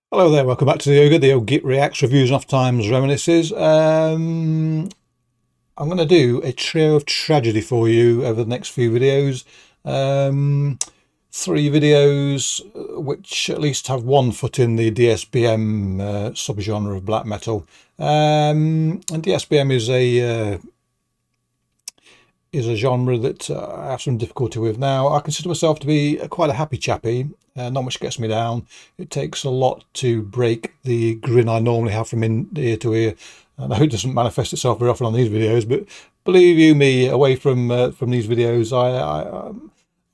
Hello there, welcome back to the Ogre Git Reacts, Reviews, and Off Times Reminiscences. I'm going to do a trio of tragedy for you over the next few videos. Three videos which at least have one foot in the DSBM subgenre of black metal. And DSBM is a genre that I have some difficulty with. Now, I consider myself to be quite a happy chappy. Not much gets me down. It takes a lot to break the grin I normally have from ear to ear. I know it doesn't manifest itself very often on these videos, but believe you me, away from these videos,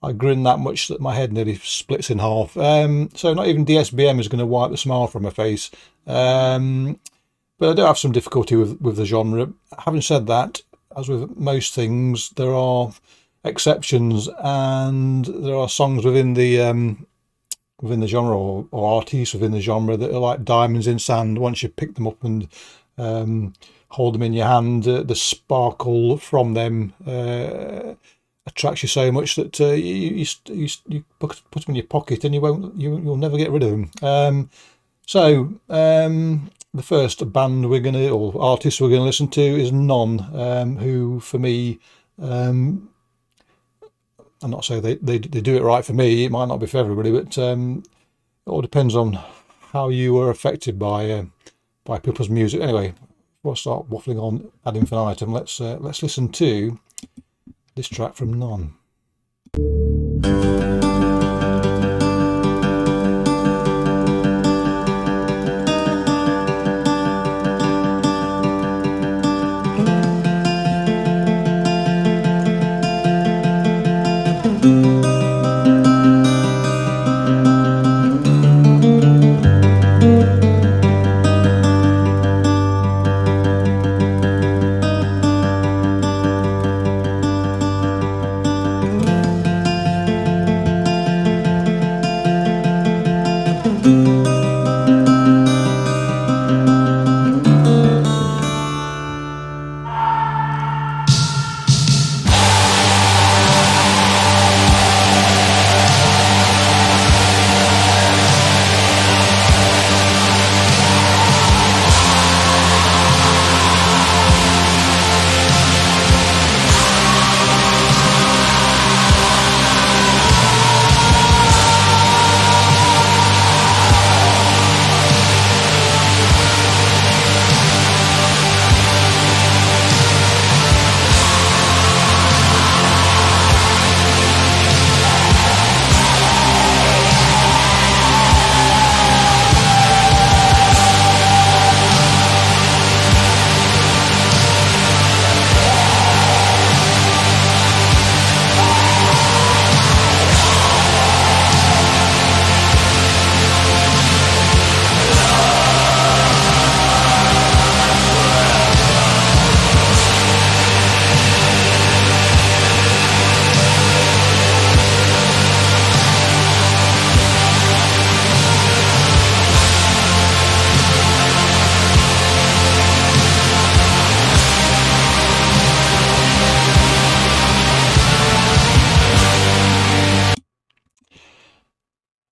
I grin that much that my head nearly splits in half. So not even DSBM is going to wipe the smile from my face. But I do have some difficulty with the genre. Having said that, as with most things, there are exceptions, and there are songs within the genre or artists within the genre that are like diamonds in sand. Once you pick them up and hold them in your hand, the sparkle from them attracts you so much that you put them in your pocket and you'll never get rid of them. The first band or artist we're gonna listen to is None, who for me, I'm not saying they do it right for me. It might not be for everybody, but it all depends on how you were affected by people's music. Anyway, before I start waffling on ad infinitum, let's listen to this track from None.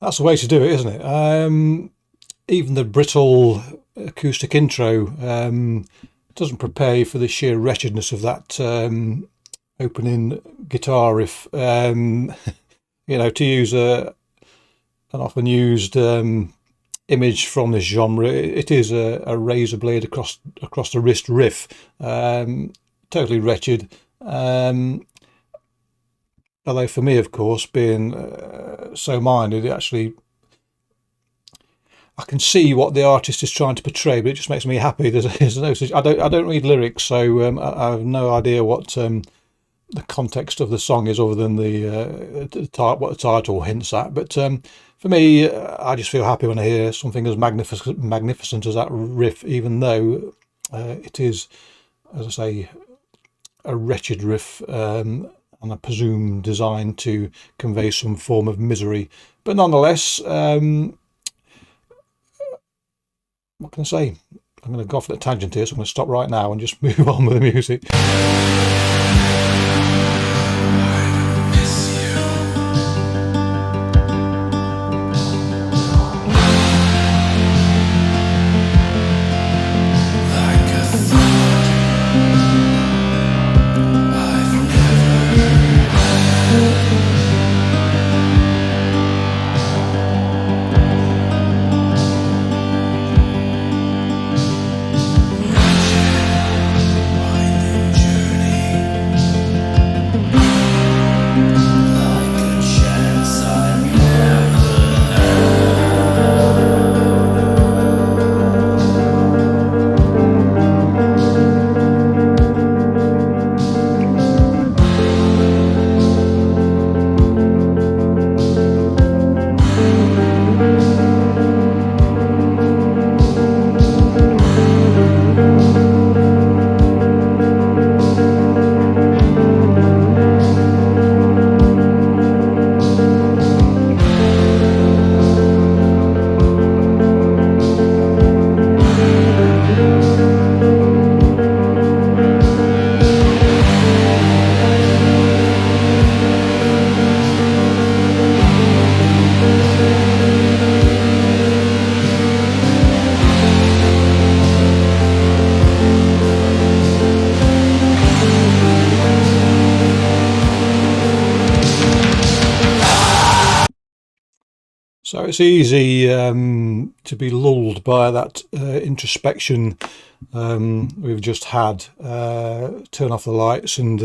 That's the way to do it, isn't it? Even the brittle acoustic intro doesn't prepare you for the sheer wretchedness of that opening guitar riff. To use an often used image from this genre, it is a razor blade across the wrist riff. Totally wretched. Although for me, of course, being so minded, I can see what the artist is trying to portray, but it just makes me happy. There's no, I don't read lyrics, so I have no idea what the context of the song is, other than what the title hints at. But for me, I just feel happy when I hear something as magnificent as that riff, even though it is, as I say, a wretched riff. And I presume designed to convey some form of misery. But nonetheless, what can I say? I'm going to go off at a tangent here, so I'm going to stop right now and just move on with the music. So it's easy to be lulled by that introspection we've just had. Turn off the lights and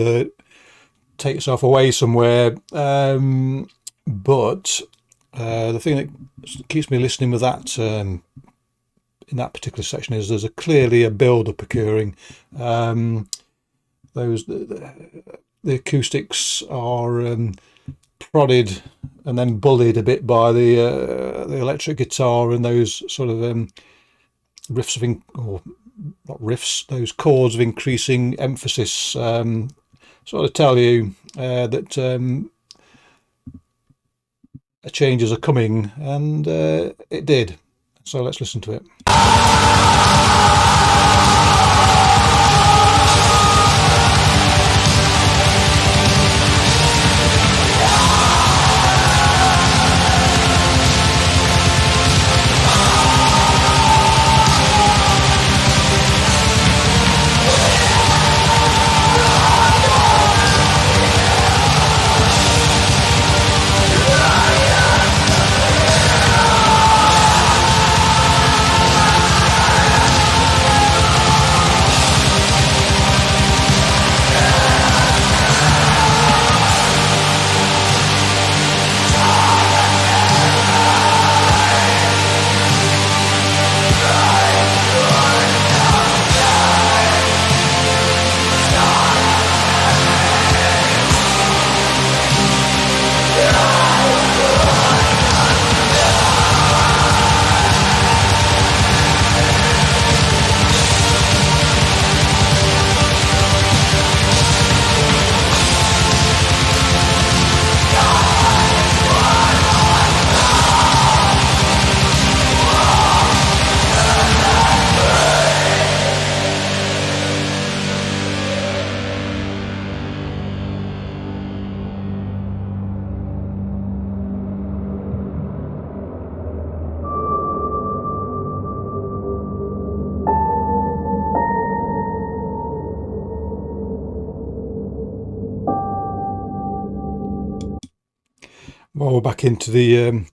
take yourself away somewhere. But the thing that keeps me listening with that in that particular section is there's clearly a build-up occurring. The acoustics are prodded and then bullied a bit by the electric guitar and those sort of riffs or not riffs, those chords of increasing emphasis, sort of tell you that changes are coming, and it did. So let's listen to it. Well, we're back into the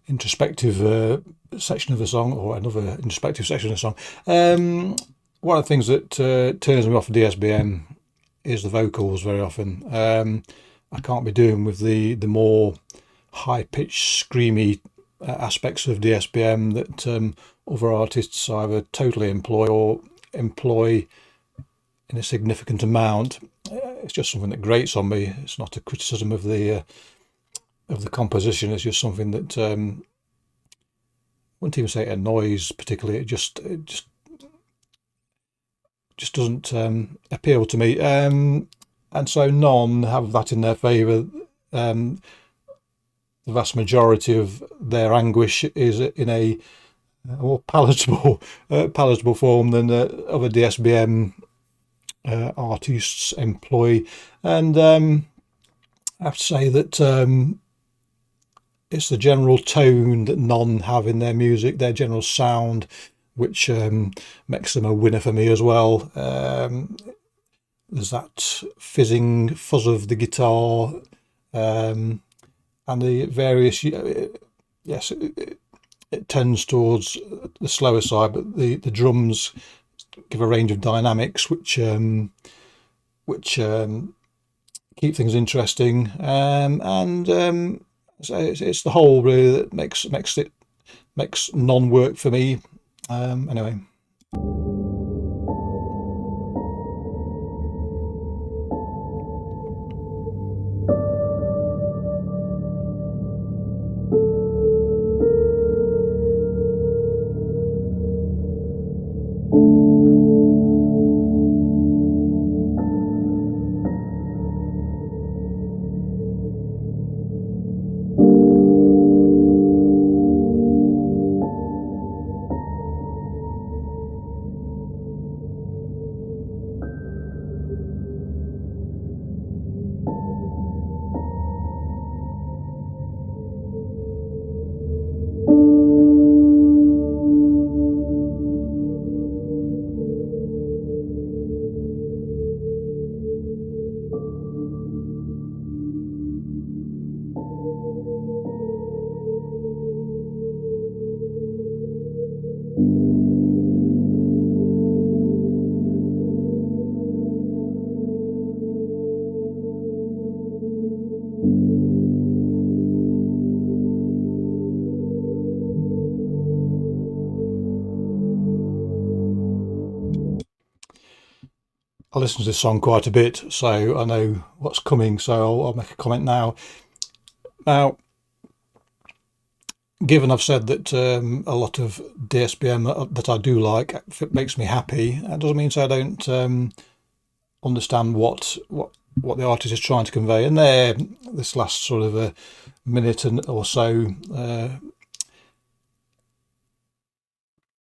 introspective section of the song, or another introspective section of the song. One of the things that turns me off of DSBM is the vocals very often. I can't be doing with the more high-pitched, screamy aspects of DSBM that other artists either totally employ or employ in a significant amount. It's just something that grates on me. It's not a criticism of the composition. It's just something that I wouldn't even say it annoys particularly. It just doesn't appeal to me. And so none have that in their favour. The vast majority of their anguish is in a more palatable form than other DSBM artists employ. And I have to say that it's the general tone that none have in their music, their general sound, which makes them a winner for me as well. There's that fizzing fuzz of the guitar and the various... yes, it tends towards the slower side, but the drums give a range of dynamics which keep things interesting, and so it's the whole really that makes non-work for me. Anyway. I listen to this song quite a bit, so I know what's coming, so I'll make a comment now. Now, given I've said that a lot of DSBM that I do like, if it makes me happy, that doesn't mean so I don't understand what the artist is trying to convey. And there, this last sort of a minute or so,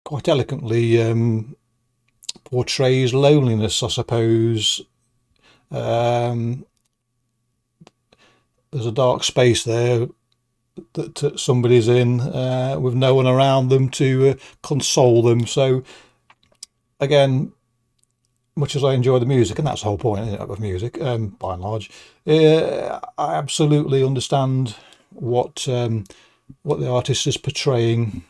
quite eloquently portrays loneliness, I suppose. There's a dark space there that somebody's in with no one around them to console them. So again, much as I enjoy the music, and that's the whole point, isn't it, of music, by and large, I absolutely understand what the artist is portraying.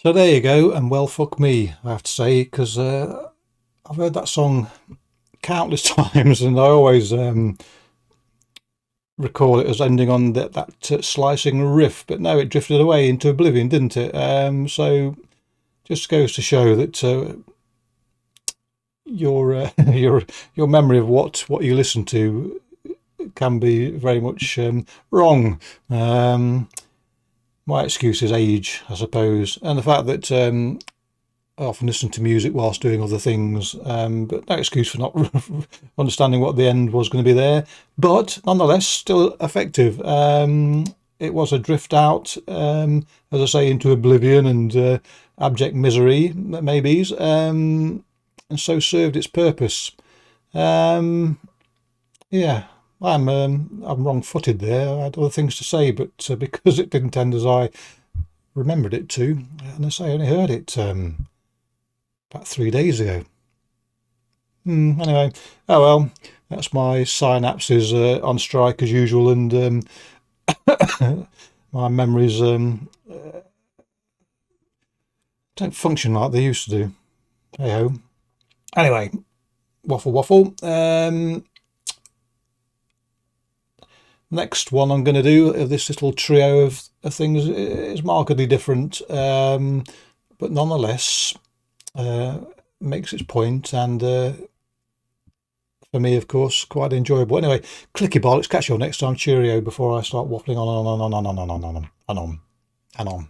So there you go, and well, fuck me, I have to say, because I've heard that song countless times, and I always recall it as ending on that slicing riff. But no, it drifted away into oblivion, didn't it? So just goes to show that your your memory of what you listen to can be very much wrong. My excuse is age, I suppose, and the fact that I often listen to music whilst doing other things, but no excuse for not understanding what the end was going to be there. But nonetheless, still effective. It was a drift out, as I say, into oblivion and abject misery, maybe, and so served its purpose. Yeah. I'm wrong-footed there. I had other things to say, but because it didn't end as I remembered it to, and I say I only heard it about 3 days ago. Anyway, oh well, that's my synapses on strike as usual, and my memories don't function like they used to do. Hey ho. Anyway, waffle. Next one I'm going to do of this little trio of things is markedly different, but nonetheless makes its point, and for me, of course, quite enjoyable. Anyway, clicky bollocks, catch you all next time. Cheerio, before I start waffling on and on.